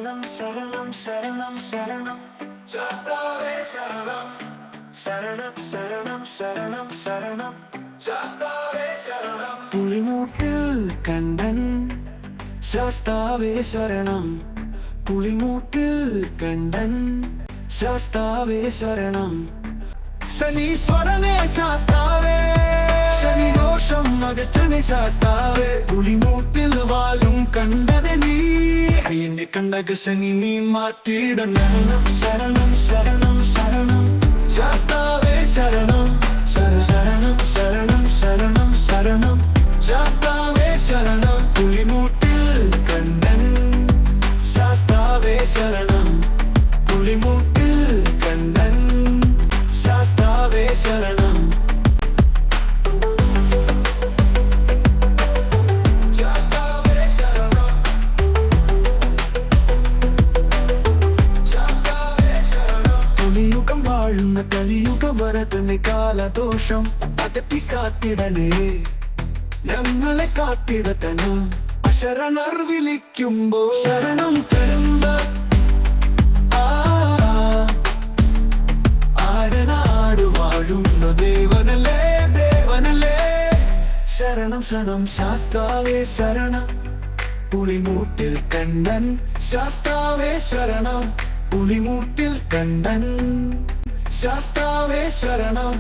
ശരണം ശരണം ശരണം ശരണം ശാസ്താവേ ശരണം ശരണം ശരണം ശരണം ശരണം ശാസ്താവേ ശരണം പുളിമൂട്ടിൽ കണ്ടൻ ശാസ്താവേ ശരണം പുളിമൂട്ടിൽ കണ്ടൻ ശാസ്താവേ ശരണം ശനീശ്വരനേ ശാസ്താവേ ശനിദോഷം അകറ്റണേ ശാസ്താവേ പുളിമൂട്ടിൽ വാലും കണ്ടനെ നീ എന്നെ കണ്ടക ശനി നീ മാറ്റിയിടണം ശരണം ശരണം ശരണം ശാസ്താവേ ശരണം ശരണം ശരണം ശരണം ശരണം ശാസ്താവേ ശരണം പുളിമൂട്ടിൽ കണ്ടൻ ശാസ്താവേ ശരണം പുളിമൂട്ടിൽ കണ്ടൻ ശാസ്താവേ ശരണം പുലിയുഗം വാഴുന്ന കലിയുഗ വരതനെ കാലദോഷം അകറ്റി കാത്തിടണേ ഞങ്ങളെ കാത്തിടത്തന അശരണർ വിളിക്കുമ്പോ ശരണം തരുമ്പ ആരനാട് വാഴുന്ന ദേവനല്ലേ ദേവനല്ലേ ശരണം ശരണം ശാസ്താവേ ശരണം പുളിമൂട്ടിൽ കണ്ടൻ ശാസ്താവേ ശരണം പുളിമൂട്ടിൽ കണ്ടൻ ശാസ്താവേ ശരണം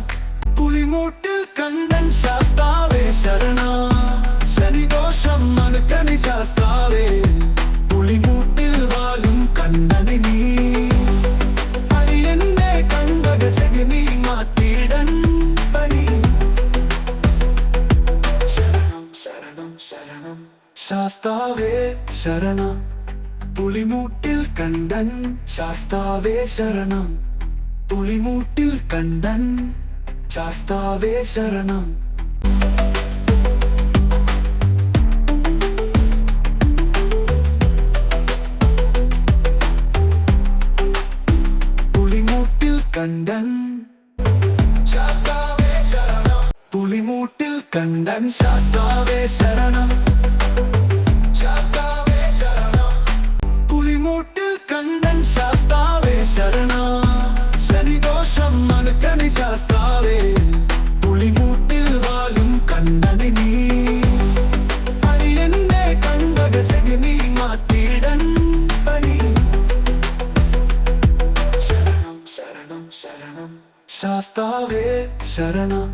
പുളിമൂട്ടിൽ കണ്ടൻ ശാസ്താവേ ശരണം ശനിദോഷം അകറ്റണേ ശാസ്താവേ പുളിമൂട്ടിൽ വാലും കണ്ടനെ നീ അയ്യന്നെ കണ്ടക ചെവി നീ മാറ്റിയിടൻ പനി ശരണം ശരണം ശരണം ശാസ്താവേ ശരണം പുളിമൂട്ടിൽ കണ്ടൻ ശാസ്താവേ ശരണം പുളിമൂട്ടിൽ കണ്ടൻ ശാസ്താവേ ശരണം പുളിമൂട്ടിൽ കണ്ടൻ ശാസ്താവേ ശരണം പുളിമൂട്ടിൽ കണ്ടൻ ശാസ്താവേ ശരണം ശാസ്താവേ ശരണം പുളിമൂട്ടിൽ കണ്ടൻ ശാസ്താവേ ശരണം ശനിദോഷം അകറ്റണേ ശാസ്താവേ പുളിമൂട്ടിൽ വാലും കണ്ടനെ നീ അയ്യന്നെ കണ്ടക ചെവി നീ മാറ്റിയിടൻ പനി ശരണം ശരണം ശരണം ശാസ്താവേ ശരണം